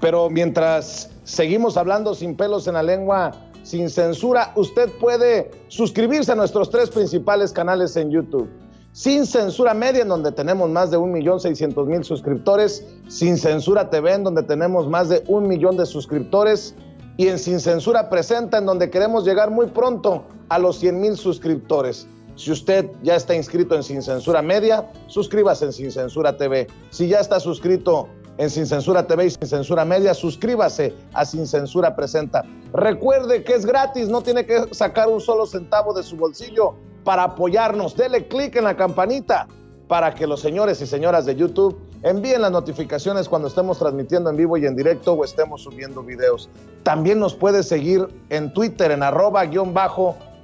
pero mientras seguimos hablando sin pelos en la lengua, sin censura, usted puede suscribirse a nuestros 3 principales canales en YouTube. Sin Censura Media, en donde tenemos más de 1,600,000 suscriptores, Sin Censura TV, en donde tenemos más de 1 millón de suscriptores, y en Sin Censura Presenta, en donde queremos llegar muy pronto a los 100,000 suscriptores. Si usted ya está inscrito en Sin Censura Media, suscríbase en Sin Censura TV. Si ya está suscrito en Sin Censura TV y Sin Censura Media, suscríbase a Sin Censura Presenta. Recuerde que es gratis, no tiene que sacar un solo centavo de su bolsillo para apoyarnos. Dele clic en la campanita para que los señores y señoras de YouTube envíen las notificaciones cuando estemos transmitiendo en vivo y en directo o estemos subiendo videos. También nos puede seguir en Twitter en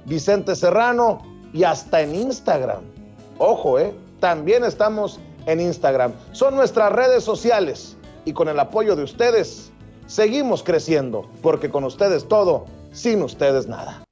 @Vicente Serrano y hasta en Instagram. Ojo, también estamos en Instagram. Son nuestras redes sociales y con el apoyo de ustedes seguimos creciendo, porque con ustedes todo, sin ustedes nada.